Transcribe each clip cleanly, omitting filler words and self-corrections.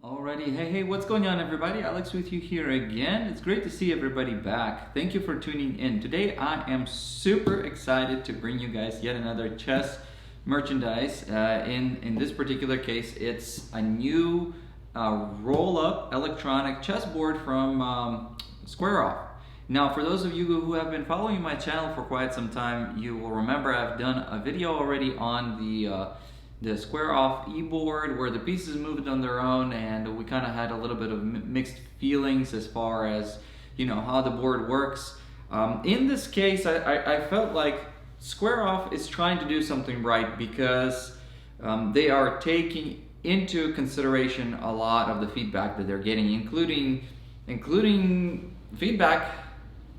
Alrighty, hey, what's going on everybody? Alex with you here again. It's great to see everybody back. Thank you for tuning in. Today I am super excited to bring you guys yet another chess merchandise. In this particular case, it's a new roll-up electronic chessboard from Squareoff. Now, for those of you who have been following my channel for quite some time, you will remember I've done a video already on the Squareoff E-board where the pieces moved on their own, and we kind of had a little bit of mixed feelings as far as, you know, how the board works. In this case, I felt like Squareoff is trying to do something right because they are taking into consideration a lot of the feedback that they're getting, including feedback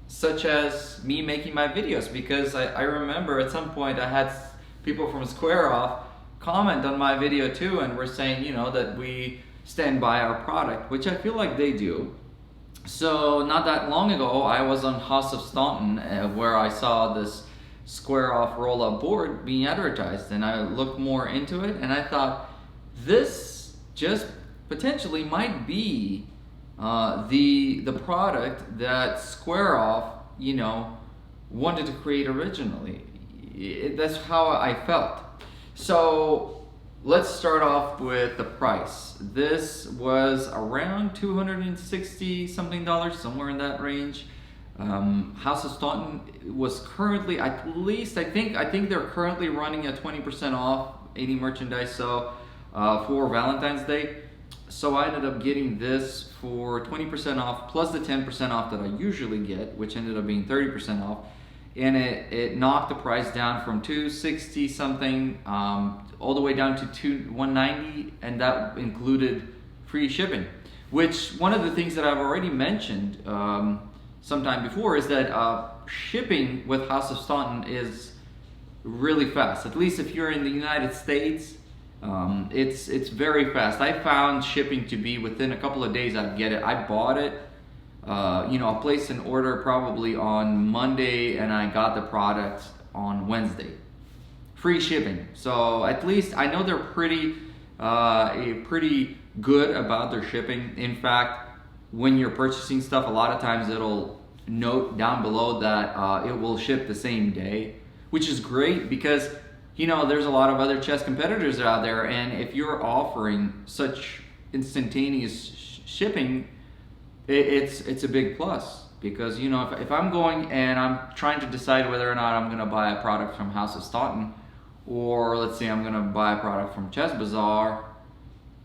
such as me making my videos, because I remember at some point I had people from Squareoff comment on my video too, and we're saying, you know, that we stand by our product, which I feel like they do. So not that long ago, I was on House of Staunton where I saw this Squareoff roll-up board being advertised, and I looked more into it, and I thought this just potentially might be the product that Squareoff, you know, wanted to create originally. That's how I felt. So let's start off with the price. This was around $260 something, somewhere in that range. House of Staunton was currently, at least I think they're currently running a 20% off any merchandise, so for Valentine's Day. So I ended up getting this for 20% off plus the 10% off that I usually get, which ended up being 30% off. And it knocked the price down from $260 something all the way down to $190, and that included free shipping. Which, one of the things that I've already mentioned sometime before is that shipping with House of Staunton is really fast. At least if you're in the United States, it's very fast. I found shipping to be within a couple of days I'd get it. I bought it. You know, I placed an order probably on Monday and I got the product on Wednesday. Free shipping. So at least I know they're pretty good about their shipping. In fact, when you're purchasing stuff, a lot of times it'll note down below that it will ship the same day, which is great because, you know, there's a lot of other chess competitors out there, and if you're offering such instantaneous shipping, it's a big plus, because, you know, if I'm going and I'm trying to decide whether or not I'm going to buy a product from House of Staunton, or let's say I'm going to buy a product from Chess Bazaar,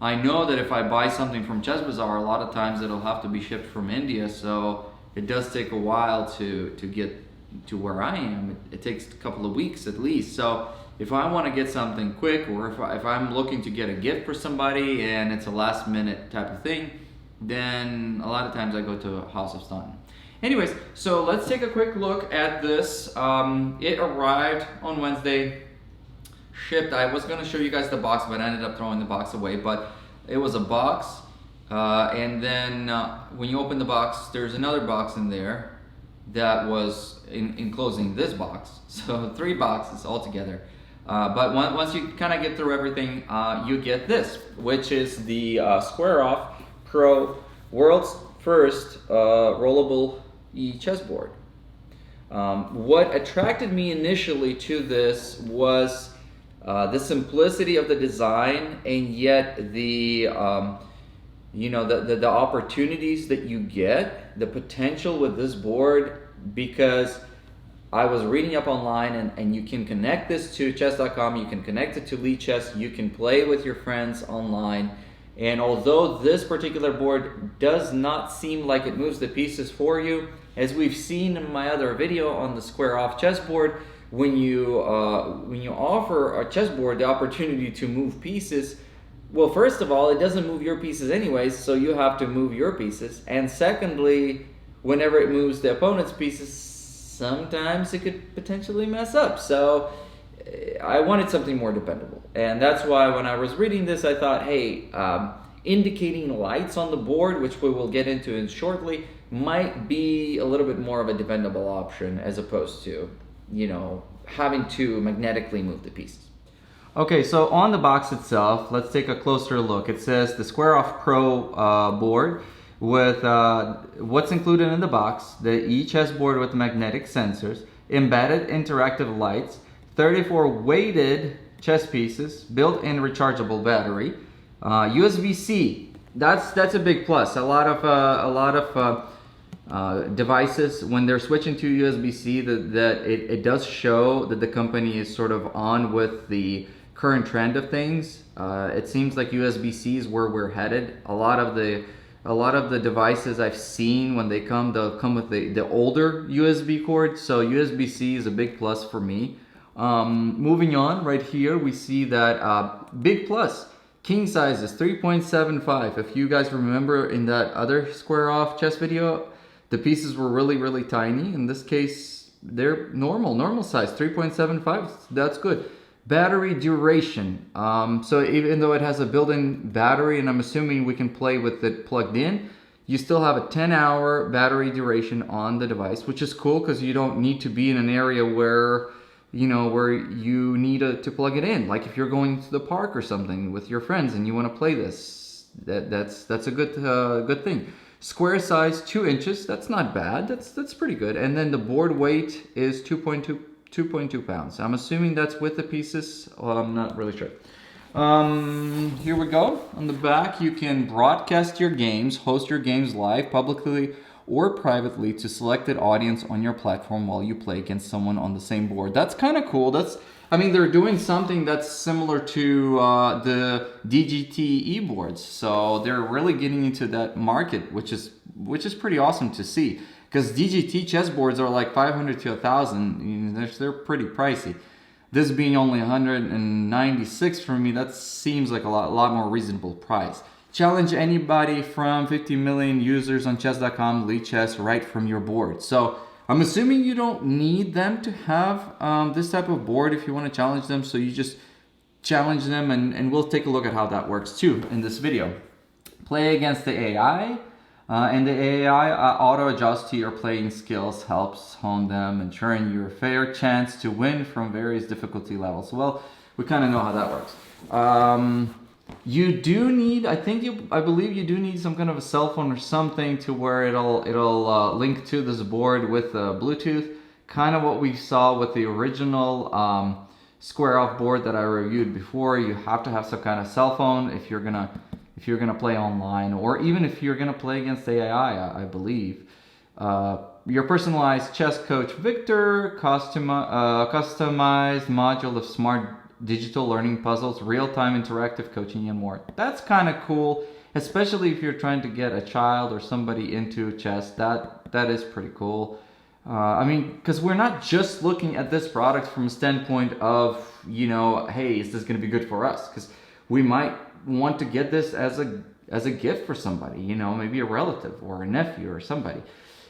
I know that if I buy something from Chess Bazaar, a lot of times it'll have to be shipped from India, so it does take a while to get to where I am. It takes a couple of weeks at least. So if I want to get something quick, or if I'm looking to get a gift for somebody and it's a last minute type of thing, then a lot of times I go to House of Staunton. Anyways, so let's take a quick look at this. It arrived on Wednesday, shipped. I was going to show you guys the box, but I ended up throwing the box away. But it was a box, and then when you open the box, there's another box in there that was enclosing this box. So 3 boxes altogether. But once you kind of get through everything, you get this, which is the Squareoff Pro world's first rollable E-Chessboard. What attracted me initially to this was the simplicity of the design, and yet the you know, the opportunities that you get, the potential with this board, because I was reading up online, and you can connect this to chess.com, you can connect it to lichens, you can play with your friends online. And although this particular board does not seem like it moves the pieces for you, as we've seen in my other video on the Squareoff chessboard, when you offer a chessboard the opportunity to move pieces, well, first of all, it doesn't move your pieces anyways, so you have to move your pieces. And secondly, whenever it moves the opponent's pieces, sometimes it could potentially mess up. So I wanted something more dependable, and that's why when I was reading this, I thought, hey, indicating lights on the board, which we will get into shortly, might be a little bit more of a dependable option as opposed to, you know, having to magnetically move the pieces. Okay, so on the box itself, let's take a closer look. It says the Squareoff Pro board with what's included in the box: the E-Chessboard with magnetic sensors, embedded interactive lights, 34 weighted chess pieces, built-in rechargeable battery, USB-C. That's a big plus. A lot of devices, when they're switching to USB-C, that it does show that the company is sort of on with the current trend of things. It seems like USB-C is where we're headed. A lot of the devices I've seen, when they'll come with the older USB cord. So USB-C is a big plus for me. Moving on, right here we see that big plus. King size is 3.75. If you guys remember in that other Squareoff chess video, the pieces were really tiny. In this case, they're normal size, 3.75. That's good. Battery duration. So even though it has a built-in battery, and I'm assuming we can play with it plugged in, you still have a 10-hour battery duration on the device, which is cool because you don't need to be in an area where you need to plug it in. Like if you're going to the park or something with your friends and you want to play this, that's a good thing. Square size 2 inches. That's not bad. That's pretty good. And then the board weight is 2.2 pounds. I'm assuming that's with the pieces. Well, I'm not really sure. Here we go. On the back, you can broadcast your games, host your games live, publicly or privately to selected audience on your platform while you play against someone on the same board. That's kind of cool. They're doing something that's similar to the DGT e-boards. So they're really getting into that market, which is pretty awesome to see. Because DGT chessboards are like 500 to 1,000. They're pretty pricey. This being only 196 for me, that seems like a lot more reasonable price. Challenge anybody from 50 million users on chess.com, lichens, right from your board. So I'm assuming you don't need them to have this type of board if you want to challenge them. So you just challenge them, and we'll take a look at how that works too in this video. Play against the AI, and the AI auto adjusts to your playing skills, helps hone them, ensuring your fair chance to win from various difficulty levels. Well, we kind of know how that works. You do need, I believe you do need some kind of a cell phone or something to where it'll link to this board with Bluetooth. Kind of what we saw with the original Squareoff board that I reviewed before. You have to have some kind of cell phone if you're gonna play online, or even if you're gonna play against AI, I believe. Your personalized chess coach Victor, customized module of smart digital learning puzzles, real-time interactive coaching, and more. That's kind of cool, especially if you're trying to get a child or somebody into chess. That is pretty cool. Because we're not just looking at this product from a standpoint of, hey, is this going to be good for us? Because we might want to get this as a gift for somebody, maybe a relative or a nephew or somebody.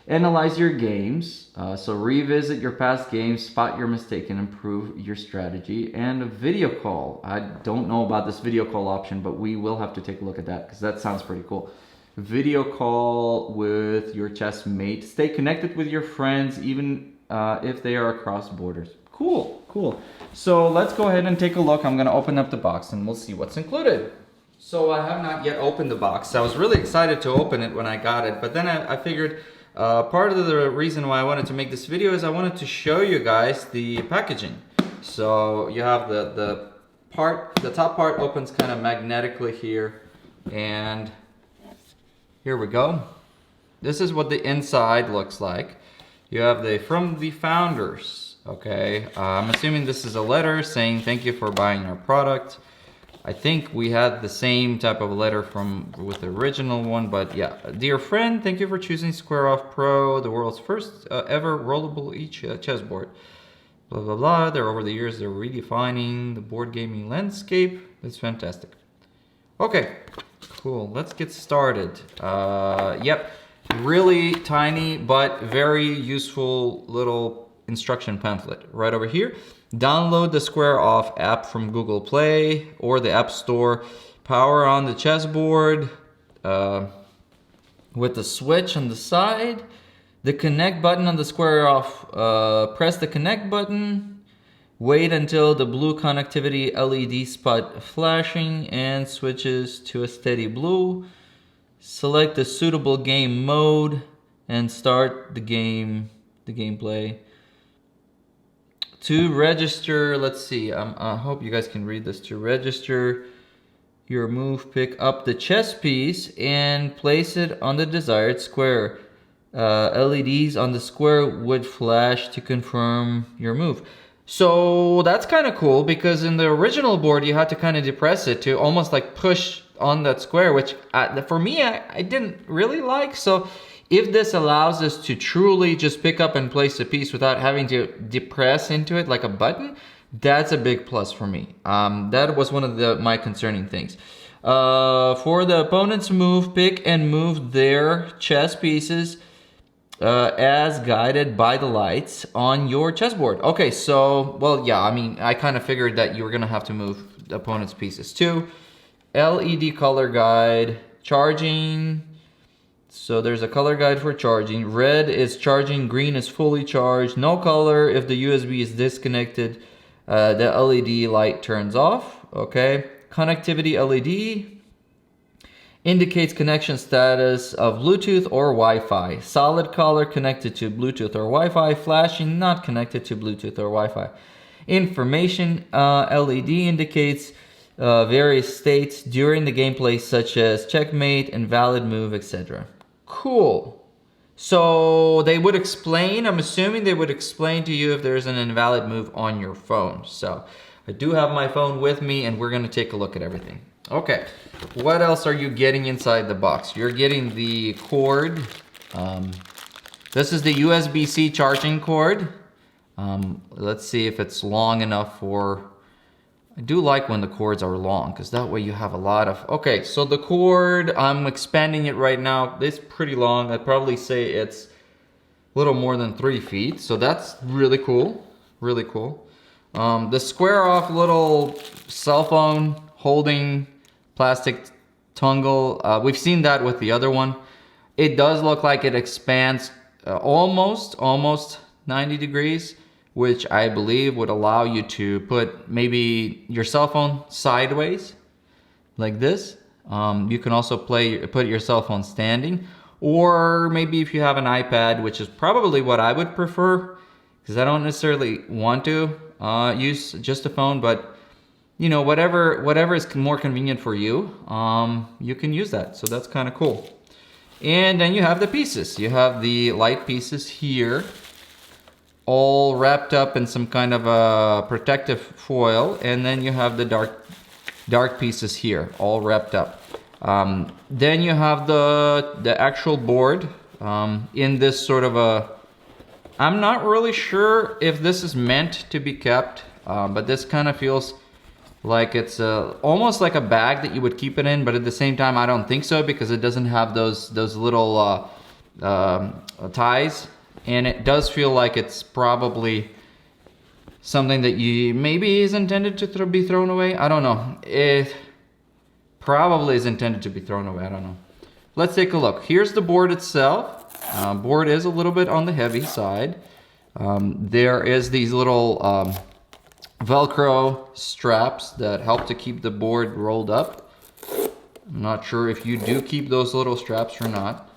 Analyze your games, so revisit your past games, spot your mistake, and improve your strategy. And a video call. I don't know about this video call option, but we will have to take a look at that because that sounds pretty cool. Video call with your chess mate. Stay connected with your friends, even if they are across borders. Cool. So let's go ahead and take a look. I'm going to open up the box and we'll see what's included. So I have not yet opened the box. I was really excited to open it when I got it, but then I figured part of the reason why I wanted to make this video is I wanted to show you guys the packaging. So you have the top part opens kind of magnetically here, and here we go. This is what the inside looks like. You have from the founders, okay? I'm assuming this is a letter saying thank you for buying our product. I think we had the same type of letter with the original one, but yeah. Dear friend, thank you for choosing Squareoff Pro, the world's first ever rollable E-Chessboard. Blah, blah, blah. Over the years, they're redefining the board gaming landscape. That's fantastic. Okay, cool. Let's get started. Yep, really tiny, but very useful little instruction pamphlet right over here. Download the Squareoff app from Google Play or the App Store. Power on the chessboard with the switch on the side. The connect button on the Squareoff. Press the connect button Wait until the blue connectivity LED spot flashing and switches to a steady blue. Select the suitable game mode and start the gameplay. To register, let's see, I hope you guys can read this. To register your move, pick up the chess piece and place it on the desired square. LEDs on the square would flash to confirm your move. So that's kind of cool, because in the original board you had to kind of depress it to almost like push on that square, which for me I didn't really like. So if this allows us to truly just pick up and place a piece without having to depress into it like a button, that's a big plus for me. That was one of my concerning things. For the opponent's move, pick and move their chess pieces as guided by the lights on your chessboard. Okay, so, well, yeah, I mean, I kind of figured that you were gonna have to move the opponent's pieces too. LED color guide, charging. So there's a color guide for charging. Red is charging, green is fully charged. No color if the USB is disconnected. The LED light turns off, okay. Connectivity LED indicates connection status of Bluetooth or Wi-Fi. Solid color connected to Bluetooth or Wi-Fi. Flashing not connected to Bluetooth or Wi-Fi. Information LED indicates various states during the gameplay, such as checkmate, invalid move, etc. Cool. So they would explain, I'm assuming they would explain to you if there's an invalid move on your phone. So I do have my phone with me and we're gonna take a look at everything. Okay, what else are you getting inside the box? You're getting the cord. This is the USB-C charging cord. Let's see if it's long enough for... I do like when the cords are long, because that way you have a lot of... Okay, so the cord, I'm expanding it right now. It's pretty long. I'd probably say it's a little more than 3 feet. So that's really cool, really cool. The Squareoff little cell phone holding plastic dongle. We've seen that with the other one. It does look like it expands almost 90 degrees, which I believe would allow you to put maybe your cell phone sideways like this. You can also put your cell phone standing, or maybe if you have an iPad, which is probably what I would prefer, because I don't necessarily want to use just a phone, but you know, whatever is more convenient for you, you can use that. So that's kind of cool. And then you have the pieces. You have the light pieces here, all wrapped up in some kind of a protective foil. And then you have the dark pieces here, all wrapped up. Then you have the actual board in this sort of a... I'm not really sure if this is meant to be kept, but this kind of feels like it's almost like a bag that you would keep it in, but at the same time I don't think so, because it doesn't have those little ties, and it does feel like it's probably something that maybe is intended to be thrown away. I don't know. It probably is intended to be thrown away. I don't know. Let's take a look. Here's the board itself. Board is a little bit on the heavy side. There is these little Velcro straps that help to keep the board rolled up. I'm not sure if you do keep those little straps or not,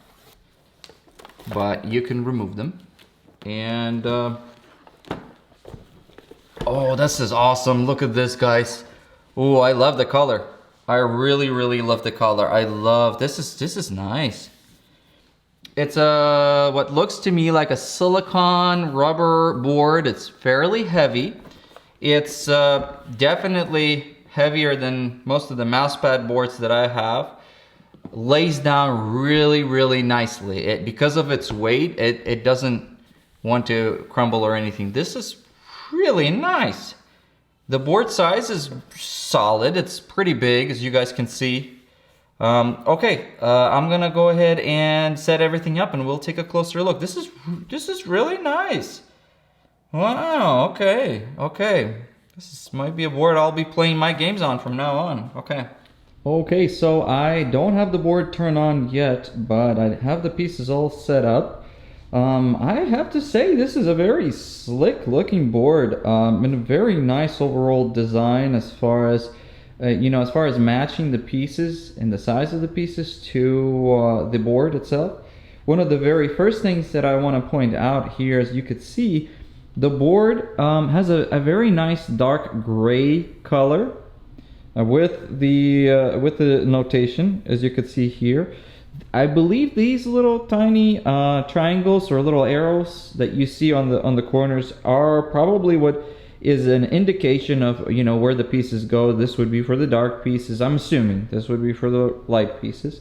but you can remove them. And oh, this is awesome. Look at this, guys. Oh, I love the color. I really love the color. I love this. Is nice. It's what looks to me like a silicone rubber board. It's fairly heavy. It's definitely heavier than most of the mousepad boards that I have. Lays down really nicely. Because of its weight, it doesn't want to crumble or anything. This is really nice. The board size is solid. It's pretty big, as you guys can see. Okay, I'm gonna go ahead and set everything up and we'll take a closer look. This is really nice. Wow, okay. Might be a board I'll be playing my games on from now on. Okay, so I don't have the board turned on yet, but I have the pieces all set up. I have to say this is a very slick looking board, and a very nice overall design as far as as far as matching the pieces and the size of the pieces to the board itself. One of the very first things that I want to point out here, as you could see, the board has a very nice dark gray color with the notation, as you could see here. I believe these little tiny triangles or little arrows that you see on the corners are probably what is an indication of where the pieces go. This would be for the dark pieces. I'm assuming this would be for the light pieces,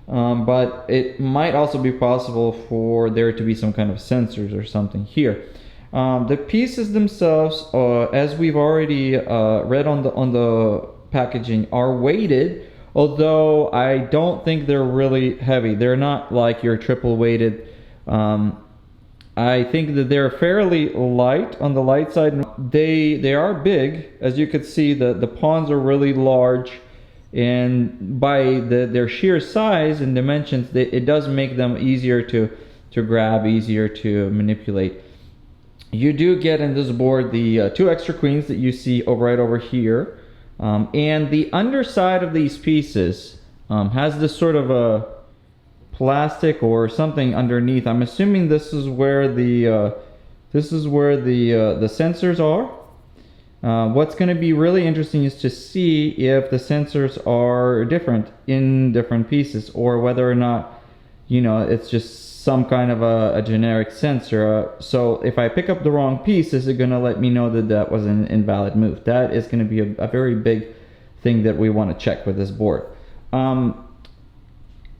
but it might also be possible for there to be some kind of sensors or something here. The pieces themselves, as we've already read on the packaging, are weighted. Although I don't think they're really heavy. They're not like your triple weighted. I think that they're fairly light on the light side. They are big, as you could see. The pawns are really large, and by their sheer size and dimensions, it does make them easier to grab, easier to manipulate. You do get in this board the 2 extra queens that you see right over here. And the underside of these pieces has this sort of a plastic or something underneath. I'm assuming this is where the sensors are. What's going to be really interesting is to see if the sensors are different in different pieces, or whether or not it's just some kind of a generic sensor. So if I pick up the wrong piece, is it going to let me know that that was an invalid move? That is going to be a very big thing that we want to check with this board.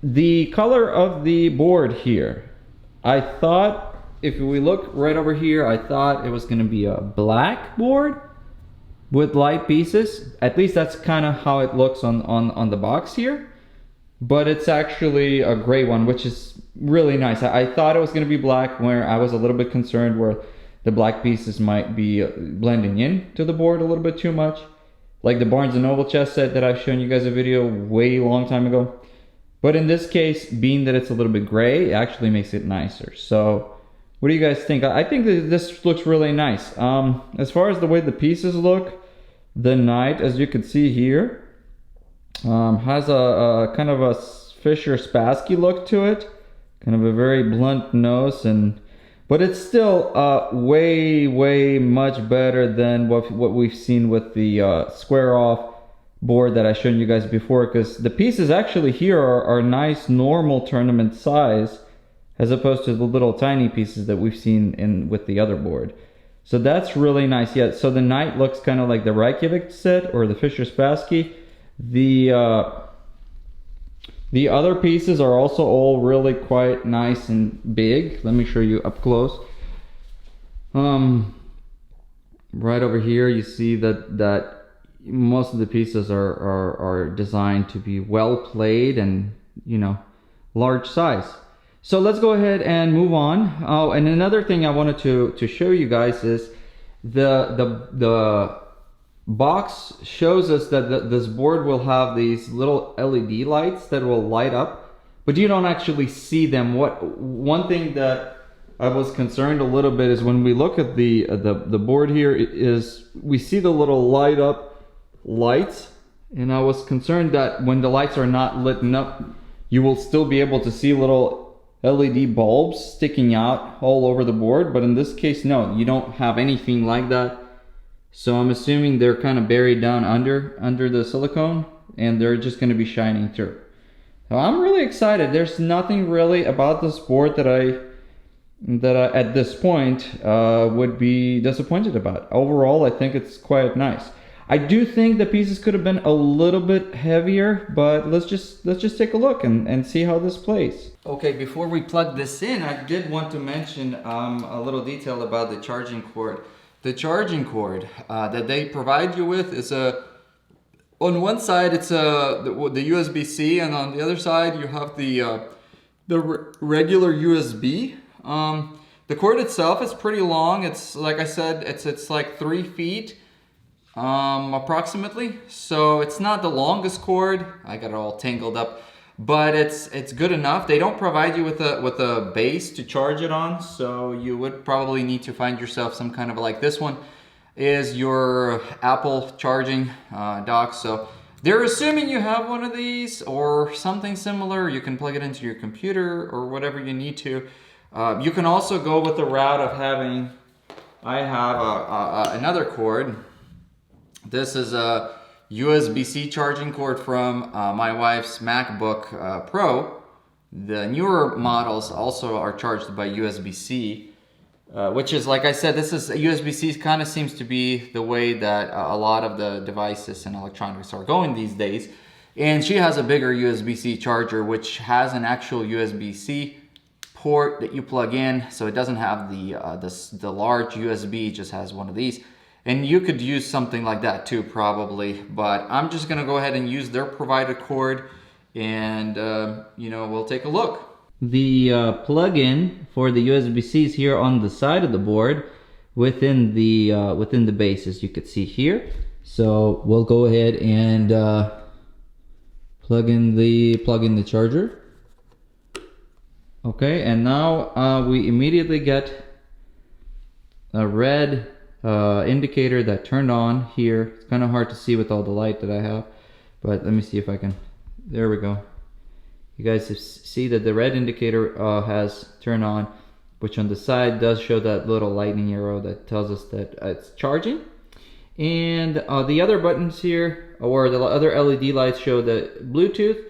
The color of the board here, I thought, if we look right over here, I thought it was going to be a black board with light pieces. At least that's kind of how it looks on the box here. But it's actually a gray one, which is really nice. I thought it was going to be black, where I was a little bit concerned where the black pieces might be blending in to the board a little bit too much. Like the Barnes & Noble chess set that I've shown you guys a video way long time ago. But in this case, being that it's a little bit gray, it actually makes it nicer. So what do you guys think? I think that this looks really nice. As far as the way the pieces look, the knight, as you can see here, has a kind of a Fischer-Spassky look to it, kind of a very blunt nose, but it's still way much better than what we've seen with the Squareoff board that I showed you guys before, because the pieces actually here are nice normal tournament size, as opposed to the little tiny pieces that we've seen with the other board. So that's really nice. Yeah, so the knight looks kind of like the Reykjavik set or the Fischer-Spassky. The other pieces are also all really quite nice and big. Let me show you up close. Right over here you see that most of the pieces are designed to be well played and large size. So let's go ahead and move on. Oh, and another thing I wanted to show you guys is the box shows us that this board will have these little LED lights that will light up, but you don't actually see them. One thing that I was concerned a little bit is when we look at the board here, is we see the little light up lights, and I was concerned that when the lights are not lit up, you will still be able to see little LED bulbs sticking out all over the board. But in this case, no, you don't have anything like that. So I'm assuming they're kind of buried down under the silicone, and they're just going to be shining through. So I'm really excited. There's nothing really about this board that I at this point would be disappointed about. Overall, I think it's quite nice. I do think the pieces could have been a little bit heavier, but let's just take a look and see how this plays. Okay, before we plug this in, I did want to mention a little detail about the charging cord. The charging cord that they provide you with is on one side it's the USB-C, and on the other side you have the regular USB. The cord itself is pretty long. It's, like I said, it's like 3 feet approximately. So it's not the longest cord. I got it all tangled up. but it's good enough. They don't provide you with a base to charge it on, so you would probably need to find yourself some kind of, like this one is your Apple charging dock. So they're assuming you have one of these or something similar. You can plug it into your computer or whatever you need to. You can also go with the route of having, I have another cord. This is a USB-C charging cord from my wife's MacBook Pro. The newer models also are charged by USB-C, which is, like I said, this is USB-C kind of seems to be the way that a lot of the devices and electronics are going these days. And she has a bigger USB-C charger, which has an actual USB-C port that you plug in, so it doesn't have the large USB, it just has one of these. And you could use something like that too, probably, but I'm just gonna go ahead and use their provided cord, and you know, we'll take a look. The plug-in for the USB-C is here on the side of the board within the base, as you could see here. So we'll go ahead and plug in the charger. Okay, and now we immediately get a red indicator that turned on here. It's kind of hard to see with all the light that I have, but let me see if I can. There we go. You guys see that the red indicator has turned on, which on the side does show that little lightning arrow that tells us that it's charging. And the other buttons here, or the other LED lights, show the Bluetooth.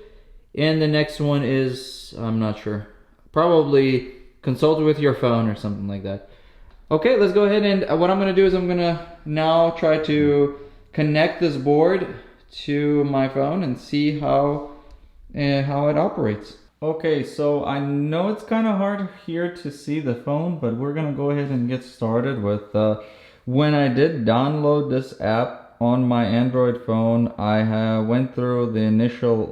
And the next one is, I'm not sure, probably consult with your phone or something like that. Okay, let's go ahead, and what I'm gonna do is I'm gonna now try to connect this board to my phone and see how it operates. Okay, so I know it's kind of hard here to see the phone, but we're gonna go ahead and get started with, when I did download this app on my Android phone, I went through the initial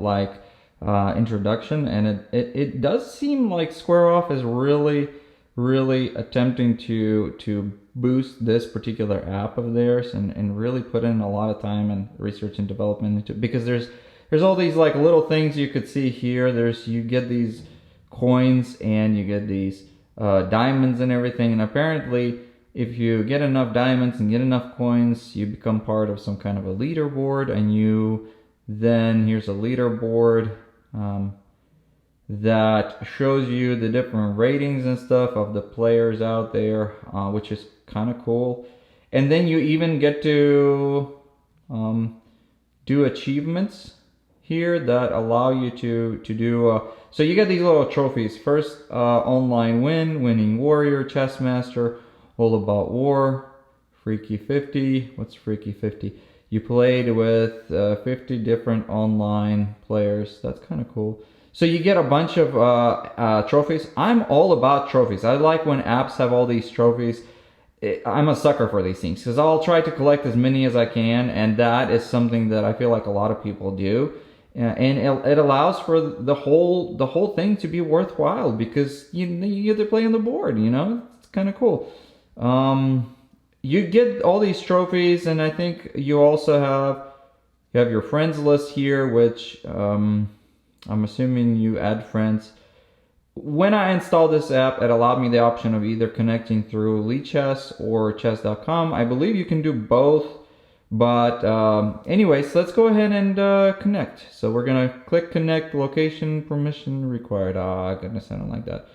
introduction, and it does seem like Squareoff is really attempting to boost this particular app of theirs, and really put in a lot of time and research and development into, because there's all these like little things you could see here. You get these coins and you get these diamonds and everything, and apparently if you get enough diamonds and get enough coins, you become part of some kind of a leaderboard, and then here's a leaderboard that shows you the different ratings and stuff of the players out there, which is kind of cool. And then you even get to do achievements here that allow you to do so you get these little trophies. First, online winning warrior, chess master, all about war, freaky 50. What's freaky 50? You played with 50 different online players. That's kind of cool. So you get a bunch of trophies. I'm all about trophies. I like when apps have all these trophies. I'm a sucker for these things, because I'll try to collect as many as I can, and that is something that I feel like a lot of people do. And it allows for the whole thing to be worthwhile, because you get to play on the board, you know? It's kind of cool. You get all these trophies, and I think you also have your friends list here, which I'm assuming you add friends. When I installed this app, it allowed me the option of either connecting through lichens or chess.com. I believe you can do both, but anyways, let's go ahead and connect. So we're gonna click connect, location permission required. Goodness, I don't like that.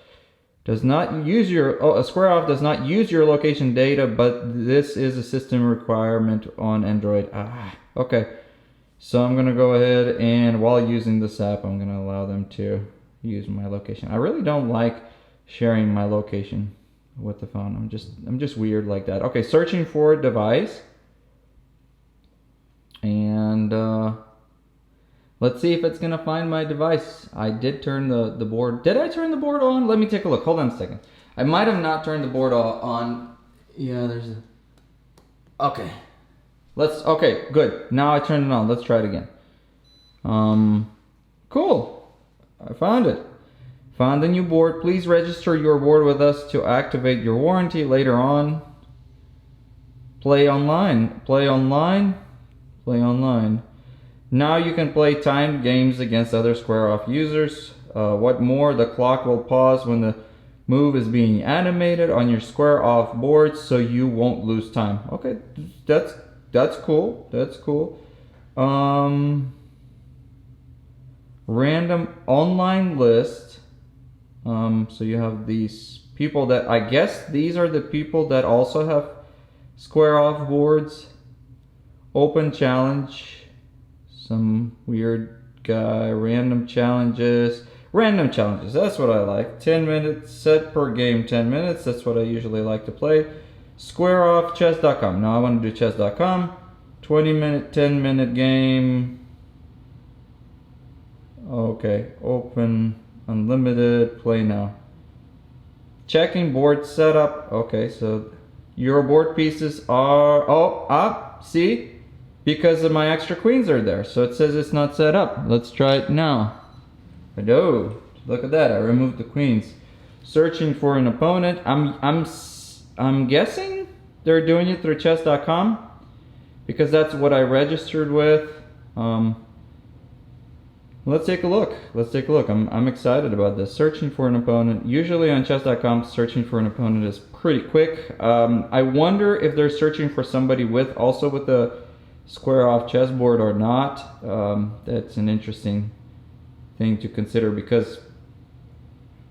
Does not use your, Squareoff does not use your location data, but this is a system requirement on Android. Okay. So I'm gonna go ahead, and while using this app, I'm gonna allow them to use my location. I really don't like sharing my location with the phone. I'm just weird like that. Okay, searching for a device, and let's see if it's gonna find my device. I did turn the board. Did I turn the board on? Let me take a look. Hold on a second. I might have not turned the board on. Yeah, there's a. Okay. Okay, good. Now I turned it on. Let's try it again. Cool. I found it. Found a new board. Please register your board with us to activate your warranty later on. Play online. Play online. Play online. Now you can play timed games against other Squareoff users. What more, the clock will pause when the move is being animated on your Squareoff board, so you won't lose time. Okay, that's cool. That's cool. Random online list. So you have these people that, I guess these are the people that also have Squareoff boards. Open challenge. Some weird guy. Random challenges. Random challenges, that's what I like. 10 minutes set per game, 10 minutes. That's what I usually like to play. Squareoff, chess.com. Now I want to do chess.com. 20-minute, 10-minute game. Okay, open, unlimited, play now. Checking board setup. Okay, so your board pieces are, see? Because of my extra queens are there. So it says it's not set up. Let's try it now. Oh, look at that! I removed the queens. Searching for an opponent. I'm guessing they're doing it through chess.com because that's what I registered with. Let's take a look. Let's take a look. I'm excited about this. Searching for an opponent. Usually on chess.com, searching for an opponent is pretty quick. I wonder if they're searching for somebody also with the Squareoff chessboard or not. That's an interesting thing to consider because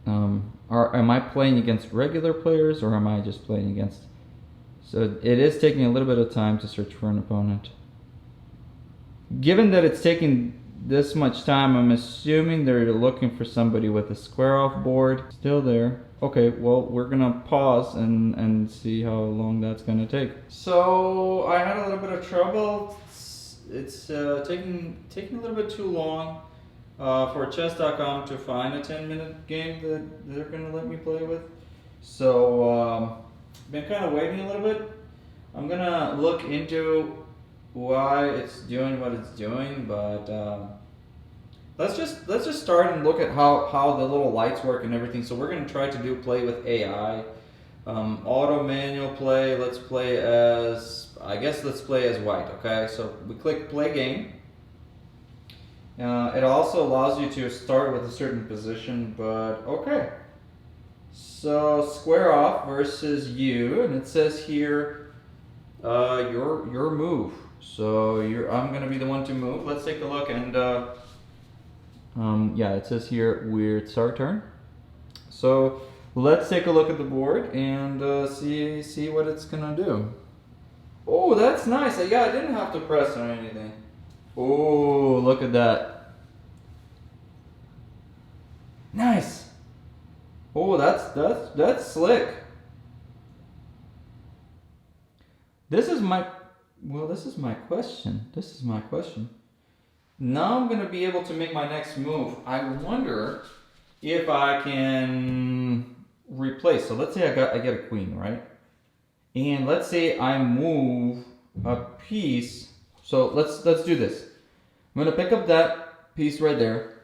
am I playing against regular players or am I just playing against? So it is taking a little bit of time to search for an opponent. Given that it's taking this much time, I'm assuming they're looking for somebody with a Squareoff board. Still there. Okay, well, we're gonna pause and see how long that's gonna take. So I had a little bit of trouble. It's taking a little bit too long for chess.com to find a 10-minute game that they're gonna let me play with. So been kind of waiting a little bit. I'm gonna look into why it's doing what it's doing, but let's just start and look at how the little lights work and everything. So we're gonna try to play with AI, auto manual play. Let's play as white. Okay, so we click play game. It also allows you to start with a certain position, but okay. So Squareoff versus you, and it says here your move. So I'm gonna be the one to move. Let's take a look, and yeah, it says here it's our turn. So let's take a look at the board and see what it's gonna do. Oh, that's nice. Yeah, I didn't have to press or anything. Oh, look at that. Nice. Oh, that's slick. This is my question. Now I'm gonna be able to make my next move. I wonder if I can replace. So let's say I get a queen, right? And let's say I move a piece. So let's do this. I'm gonna pick up that piece right there.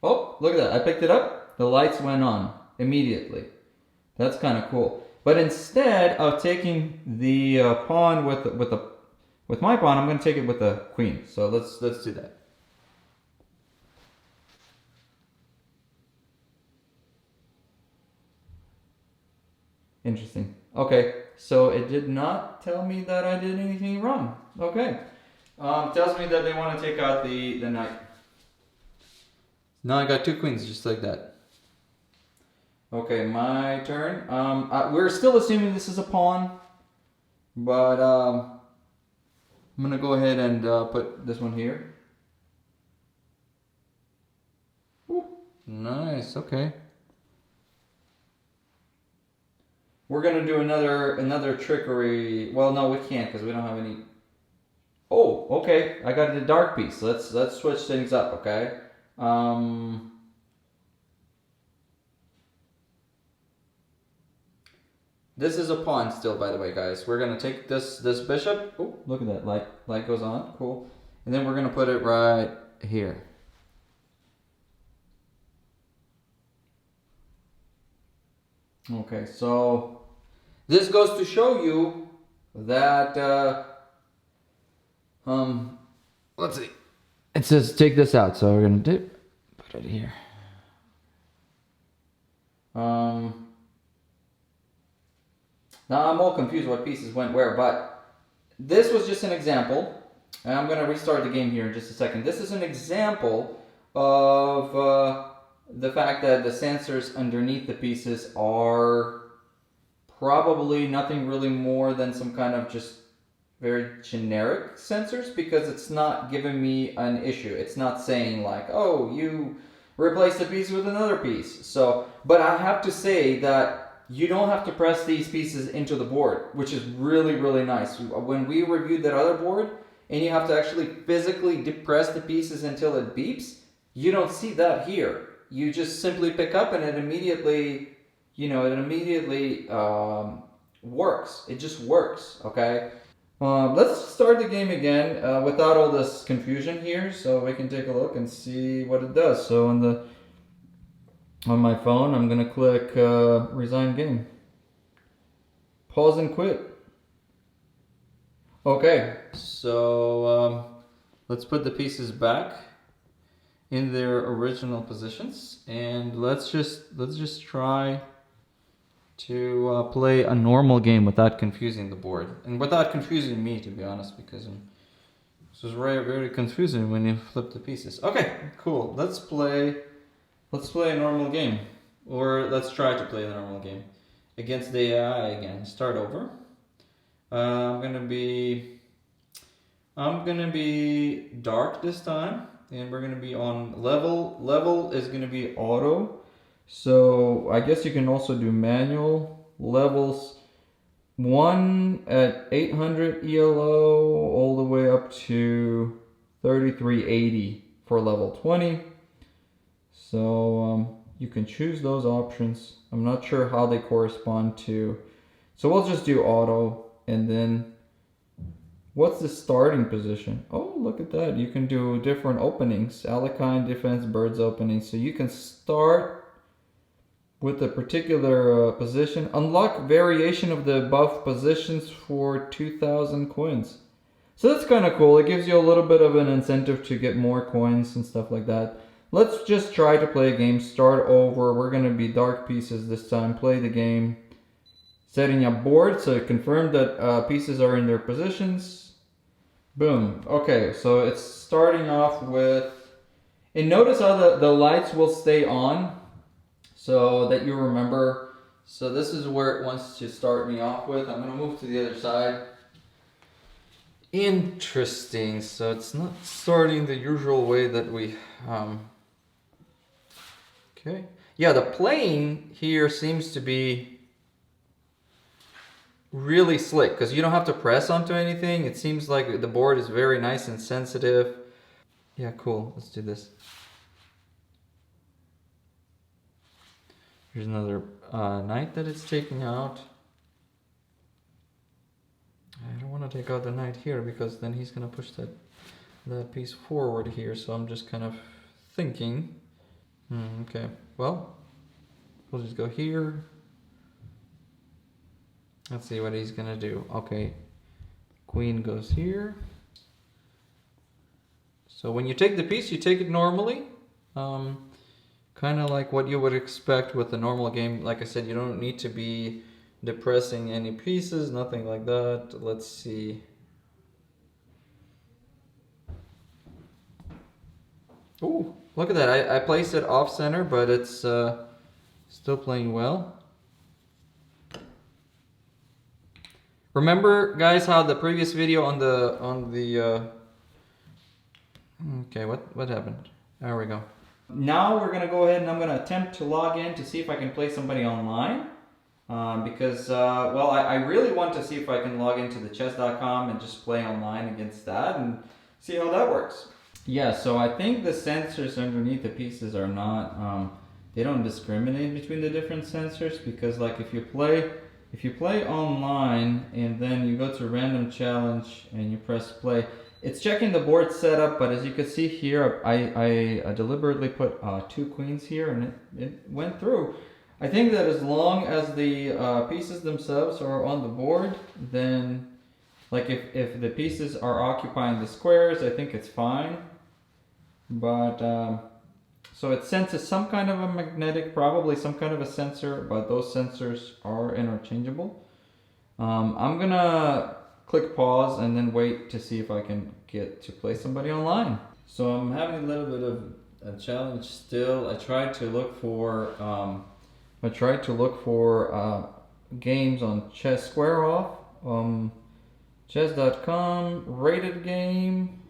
Oh, look at that! I picked it up. The lights went on immediately. That's kind of cool. But instead of taking the pawn with my pawn, I'm going to take it with the queen. So let's do that. Interesting. Okay, so it did not tell me that I did anything wrong. Okay, tells me that they want to take out the knight. Now I got two queens just like that. Okay, my turn. We're still assuming this is a pawn, but I'm gonna go ahead and put this one here. Ooh, nice. Okay. We're gonna do another trickery. Well, no, we can't because we don't have any. Oh, okay. I got the dark piece. Let's switch things up. Okay. This is a pawn still, by the way, guys. We're gonna take this bishop. Oh, look at that light goes on. Cool. And then we're gonna put it right here. Okay, so this goes to show you that let's see. it says take this out, so we're gonna put it here. Now I'm all confused what pieces went where, but this was just an example. And I'm gonna restart the game here in just a second. This is an example of the fact that the sensors underneath the pieces are probably nothing really more than some kind of just very generic sensors, because it's not giving me an issue. It's not saying like, oh, you replace the piece with another piece. So, but I have to say that you don't have to press these pieces into the board, which is really, really nice. When we reviewed that other board, and you have to actually physically depress the pieces until it beeps, you don't see that here. You just simply pick up and it immediately, works. It just works, okay? Let's start the game again without all this confusion here, so we can take a look and see what it does. So on my phone, I'm gonna click resign game. Pause and quit. Okay, so let's put the pieces back in their original positions, and let's just try to play a normal game without confusing the board and without confusing me, to be honest, because this is very, very confusing when you flip the pieces. Okay, cool. Let's play a normal game, or let's try to play a normal game against the AI again. Start over. I'm gonna be dark this time, and we're gonna be on level. Level is gonna be auto, so I guess you can also do manual levels. 1 at 800 ELO all the way up to 3380 for level 20. So you can choose those options. I'm not sure how they correspond to, so we'll just do auto. And then, what's the starting position? Oh, look at that. You can do different openings. Alekine, defense, birds opening. So you can start with a particular position. Unlock variation of the above positions for 2,000 coins. So that's kind of cool. It gives you a little bit of an incentive to get more coins and stuff like that. Let's just try to play a game. Start over. We're going to be dark pieces this time. Play the game. Setting up board, so confirm that pieces are in their positions. Boom. Okay, so it's starting off with, and notice how the lights will stay on, so that you remember. So this is where it wants to start me off with. I'm gonna move to the other side. Interesting, so it's not starting the usual way that we, okay. Yeah, the playing here seems to be really slick, because you don't have to press onto anything. It seems like the board is very nice and sensitive. Yeah, cool. Let's do this. Here's another knight that it's taking out. I don't want to take out the knight here, because then he's going to push that piece forward here. So I'm just kind of thinking. Okay, well, we'll just go here. Let's see what he's gonna do. Okay, queen goes here. So when you take the piece, you take it normally. Kind of like what you would expect with a normal game. Like I said, you don't need to be depressing any pieces, nothing like that. Let's see. Ooh, look at that. I placed it off center, but it's still playing well. Remember, guys, how the previous video on the okay, what happened? There we go. Now we're gonna go ahead and I'm gonna attempt to log in to see if I can play somebody online, because well, I really want to see if I can log into the chess.com and just play online against that and see how that works. Yeah, so I think the sensors underneath the pieces are not they don't discriminate between the different sensors, because like if you play online and then you go to random challenge and you press play, it's checking the board setup, but as you can see here, I deliberately put 2 queens here and it went through. I think that as long as the pieces themselves are on the board, then like if the pieces are occupying the squares, I think it's fine. but so it senses some kind of a magnetic, probably some kind of a sensor, but those sensors are interchangeable. I'm gonna click pause and then wait to see if I can get to play somebody online. So I'm having a little bit of a challenge still. I tried to look for games on Chess Squareoff, chess.com, rated game,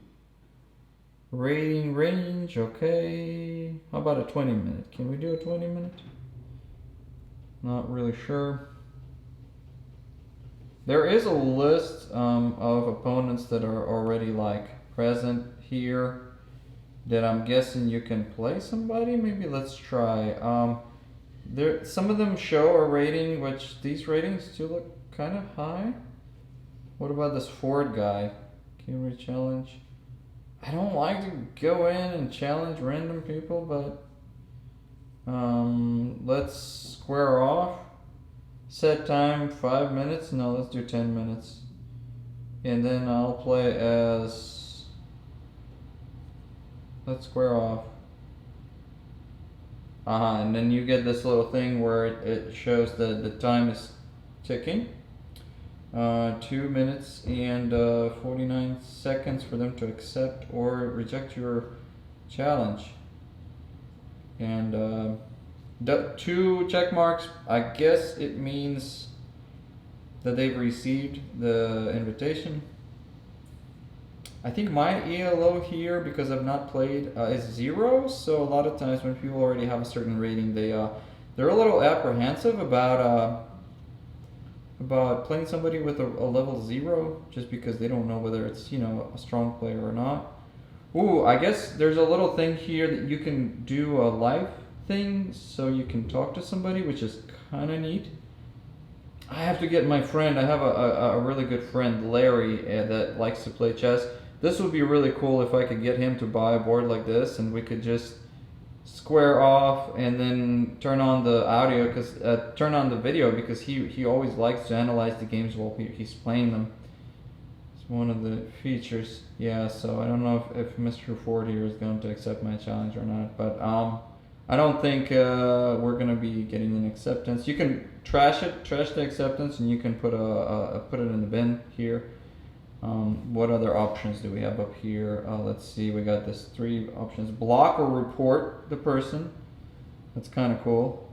rating range, okay. How about a 20-minute? Can we do a 20-minute? Not really sure. There is a list of opponents that are already like present here that I'm guessing you can play somebody. Maybe let's try. There, some of them show a rating, which these ratings do look kind of high. What about this Ford guy? Can we challenge? I don't like to go in and challenge random people, but let's square off. Set time 5 minutes. No, let's do 10 minutes. And then I'll play as. Let's square off. And then you get this little thing where it shows that the time is ticking. 2 minutes and 49 seconds for them to accept or reject your challenge. And the 2 check marks, I guess it means that they've received the invitation. I think my ELO here, because I've not played, is 0. So a lot of times when people already have a certain rating, they're a little apprehensive about playing somebody with a level 0, just because they don't know whether it's, you know, a strong player or not. Ooh, I guess there's a little thing here that you can do a live thing, so you can talk to somebody, which is kind of neat. I have to get my friend. I have a really good friend, Larry, that likes to play chess. This would be really cool if I could get him to buy a board like this, and we could just square off and then turn on the audio, because turn on the video, because he always likes to analyze the games while he's playing them. It's one of the features. Yeah, so I don't know if Mr. Ford here is going to accept my challenge or not, but I don't think we're gonna be getting an acceptance. You can trash the acceptance, and you can put it in the bin here. What other options do we have up here? Let's see, we got this 3 options: block or report the person. That's kind of cool.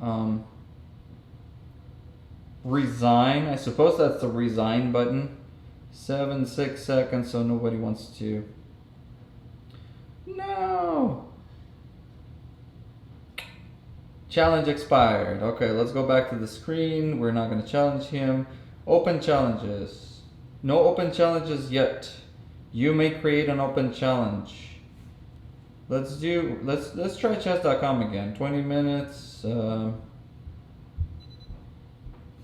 Resign, I suppose that's the resign button. 6 seconds, so nobody wants to. No. Challenge expired. Okay, let's go back to the screen. We're not going to challenge him. Open challenges. No open challenges yet. You may create an open challenge. Let's try chess.com again. 20 minutes.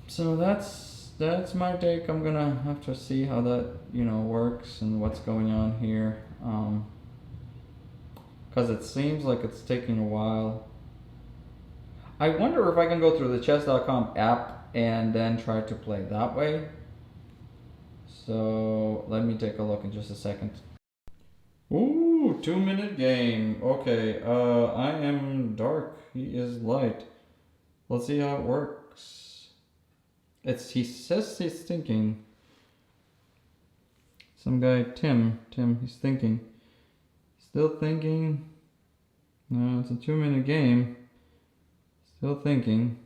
So that's my take. I'm gonna have to see how that, you know, works and what's going on here. Because it seems like it's taking a while. I wonder if I can go through the chess.com app and then try to play that way. So let me take a look in just a second. Ooh, 2-minute game. Okay, I am dark. He is light. Let's see how it works. He says he's thinking. Some guy, Tim, he's thinking. Still thinking. No, it's a 2-minute game. Still thinking.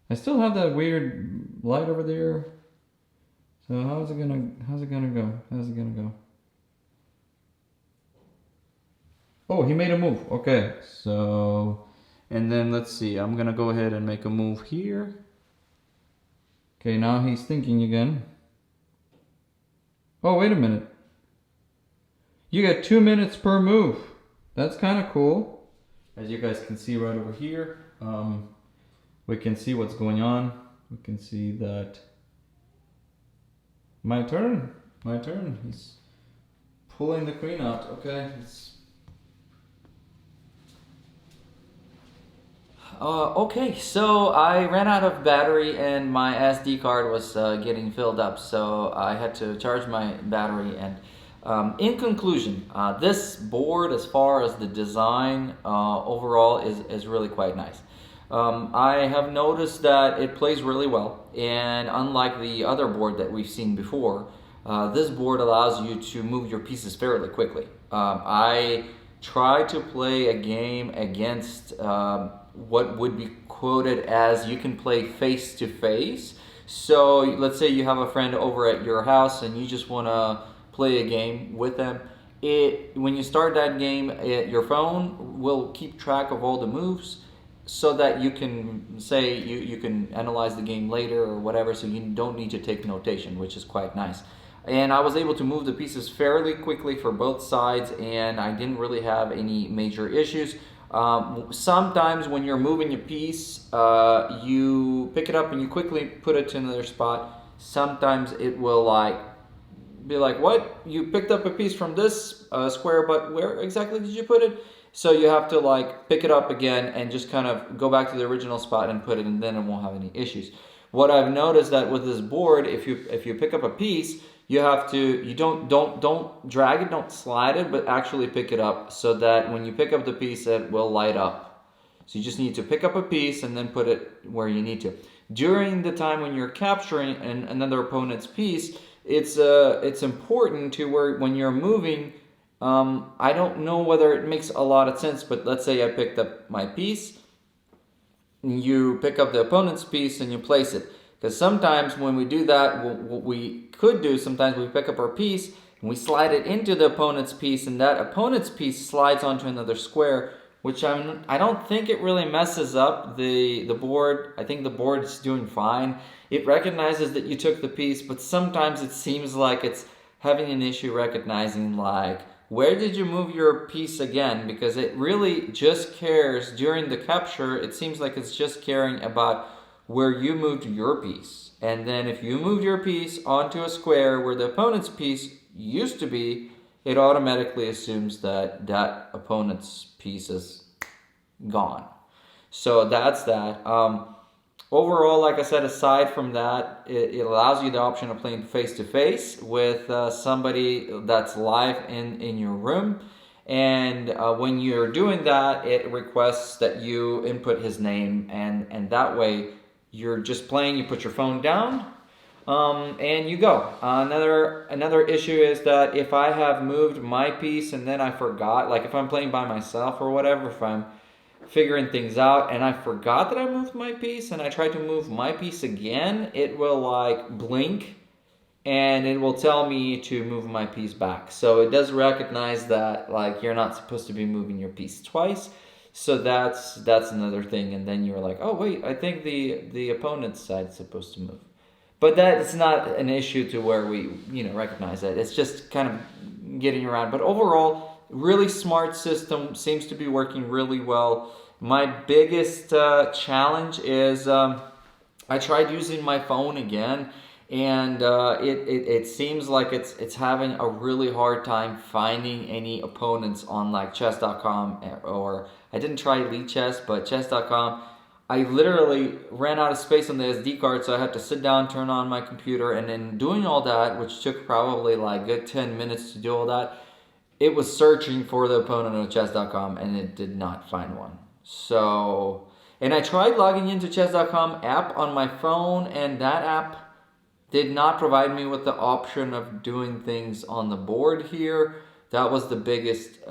I still have that weird light over there. So how's it gonna go? Oh, he made a move. Okay, so, and then let's see. I'm gonna go ahead and make a move here. Okay, now he's thinking again. Oh, wait a minute. You get 2 minutes per move. That's kind of cool. As you guys can see right over here, we can see what's going on. We can see that my turn. He's pulling the queen out. Okay. Okay, so I ran out of battery and my SD card was getting filled up, so I had to charge my battery, and In conclusion, this board, as far as the design overall, is really quite nice. I have noticed that it plays really well, and unlike the other board that we've seen before, this board allows you to move your pieces fairly quickly. I try to play a game against what would be quoted as you can play face to face. So let's say you have a friend over at your house and you just want to play a game with them. When you start that game, your phone will keep track of all the moves so that you can say you can analyze the game later or whatever, so you don't need to take notation, which is quite nice. And I was able to move the pieces fairly quickly for both sides, and I didn't really have any major issues. Sometimes when you're moving a piece, you pick it up and you quickly put it to another spot. Sometimes it will be like, what? You picked up a piece from this square, but where exactly did you put it? So you have to pick it up again and just kind of go back to the original spot and put it, and then it won't have any issues. What I've noticed that with this board, if you pick up a piece, you have to, you don't drag it, don't slide it, but actually pick it up so that when you pick up the piece, it will light up. So you just need to pick up a piece and then put it where you need to. During the time when you're capturing another opponent's piece, it's important to where when you're moving, I don't know whether it makes a lot of sense, but let's say I picked up my piece, you pick up the opponent's piece and you place it. Because sometimes when we do that, what we could do, sometimes we pick up our piece and we slide it into the opponent's piece, and that opponent's piece slides onto another square, which I don't think it really messes up the board. I think the board is doing fine. It recognizes that you took the piece, but sometimes it seems like it's having an issue recognizing where did you move your piece again? Because it really just cares during the capture. It seems like it's just caring about where you moved your piece. And then if you moved your piece onto a square where the opponent's piece used to be, it automatically assumes that that opponent's piece is gone. So that's that. Overall, like I said, aside from that, it allows you the option of playing face-to-face with somebody that's live in your room. And when you're doing that, it requests that you input his name, and that way you're just playing, you put your phone down, and you go. Another issue is that if I have moved my piece and then I forgot, like if I'm playing by myself or whatever, if I'm figuring things out and I forgot that I moved my piece and I try to move my piece again, it will blink and it will tell me to move my piece back. So it does recognize that you're not supposed to be moving your piece twice. So that's another thing. And then you're like, oh wait, I think the opponent's side is supposed to move. But that's not an issue to where we recognize that. It's just kind of getting around. But overall, really smart system, seems to be working really well. My biggest challenge is I tried using my phone again, and it seems like it's having a really hard time finding any opponents on chess.com, or I didn't try lichens, but chess.com. I literally ran out of space on the SD card, so I had to sit down, turn on my computer, and then doing all that, which took probably a good 10 minutes to do all that, it was searching for the opponent on chess.com, and it did not find one. So, and I tried logging into chess.com app on my phone, and that app did not provide me with the option of doing things on the board here. That was the biggest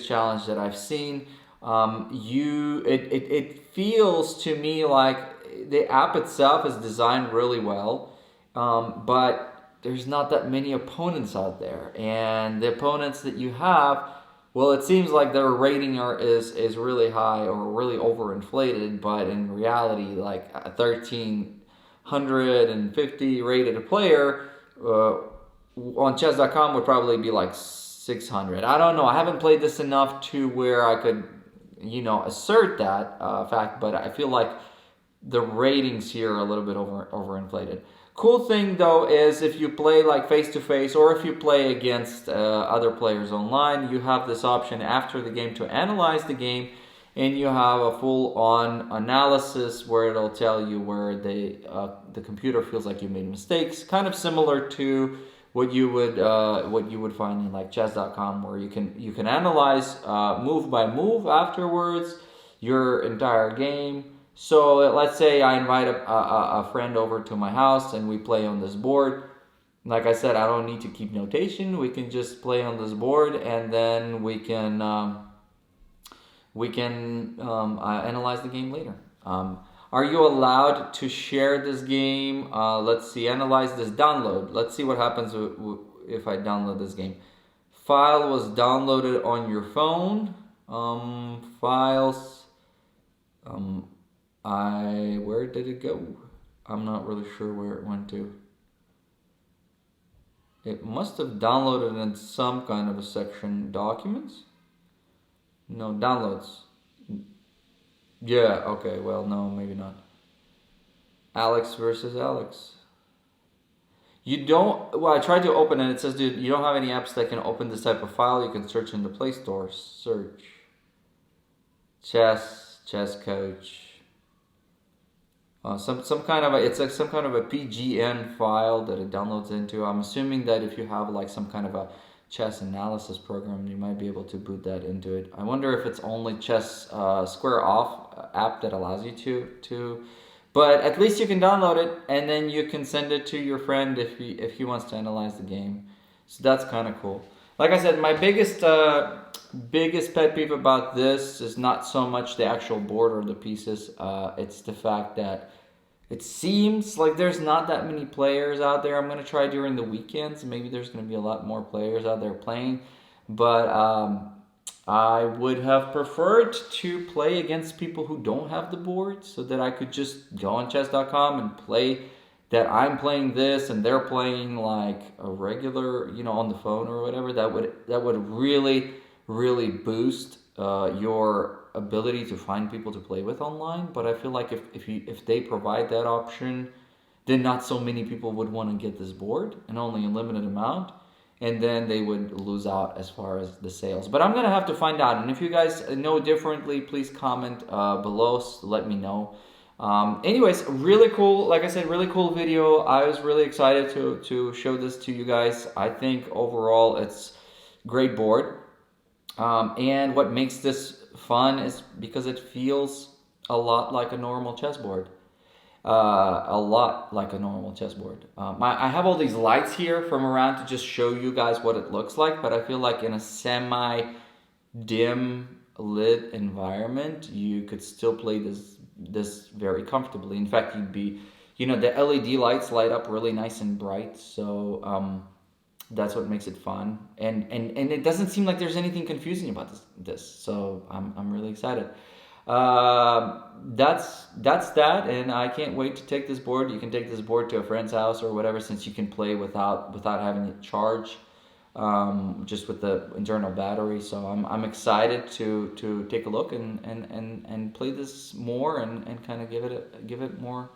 challenge that I've seen. It feels to me like the app itself is designed really well, but there's not that many opponents out there, and the opponents that you have, well, it seems like their rating is really high or really overinflated, but in reality, a 1350 rated player on chess.com would probably be 600. I don't know. I haven't played this enough to where I could assert that fact, but I feel like the ratings here are a little bit overinflated. Cool thing though is if you play face-to-face, or if you play against other players online, you have this option after the game to analyze the game, and you have a full-on analysis where it'll tell you where the computer feels like you made mistakes, kind of similar to what you would find in like chess.com, where you can analyze move by move afterwards your entire game. So let's say I invite a friend over to my house and we play on this board. Like I said, I don't need to keep notation. We can just play on this board, and then we can analyze the game later. Are you allowed to share this game? Let's see, analyze this download. Let's see what happens if I download this game. File was downloaded on your phone. Files. Where did it go? I'm not really sure where it went to. It must have downloaded in some kind of a section. Documents? No, downloads. Yeah, okay, well, no, maybe not. Alex versus Alex. You don't, well, I tried to open it. It says, dude, you don't have any apps that can open this type of file. You can search in the Play Store. Search. Chess coach. Some kind of a, it's like some kind of a PGN file that it downloads into. I'm assuming that if you have like some kind of a chess analysis program, you might be able to boot that into it. I wonder if it's only chess Squareoff app that allows you to, but at least you can download it, and then you can send it to your friend if he wants to analyze the game. So that's kind of cool. Like I said, my biggest pet peeve about this is not so much the actual board or the pieces. It's the fact that it seems like there's not that many players out there. I'm going to try during the weekends. Maybe there's going to be a lot more players out there playing. But I would have preferred to play against people who don't have the board, so that I could just go on chess.com and play that I'm playing this and they're playing like a regular, on the phone or whatever. That would really boost your ability to find people to play with online. But I feel like if they provide that option, then not so many people would want to get this board, and only a limited amount, and then they would lose out as far as the sales. But I'm gonna have to find out, and if you guys know differently, please comment below, so let me know. Anyways, really cool, like I said, really cool video. I was really excited to show this to you guys. I think overall it's great board. And what makes this fun is because it feels a lot like a normal chessboard. A lot like a normal chessboard. I have all these lights here from around to just show you guys what it looks like, but I feel like in a semi-dim lit environment, you could still play this very comfortably. In fact, you'd be, the LED lights light up really nice and bright, so that's what makes it fun, and it doesn't seem like there's anything confusing about this. So I'm really excited. That's that, and I can't wait to take this board. You can take this board to a friend's house or whatever, since you can play without having it charge, just with the internal battery. So I'm excited to take a look and play this more, and kind of give it more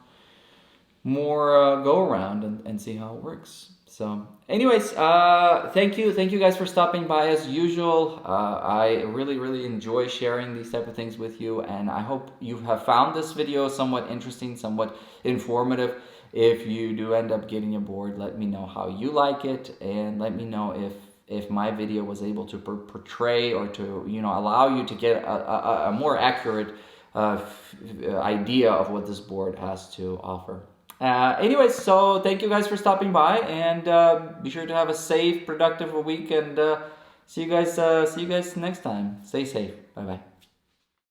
go around and see how it works. So anyways, thank you guys for stopping by as usual. I really enjoy sharing these type of things with you, and I hope you have found this video somewhat interesting, somewhat informative. If you do end up getting a board, let me know how you like it, and let me know if my video was able to portray or to allow you to get a more accurate idea of what this board has to offer. Anyways, so thank you guys for stopping by, and be sure to have a safe, productive week, and see you guys next time. Stay safe. Bye bye.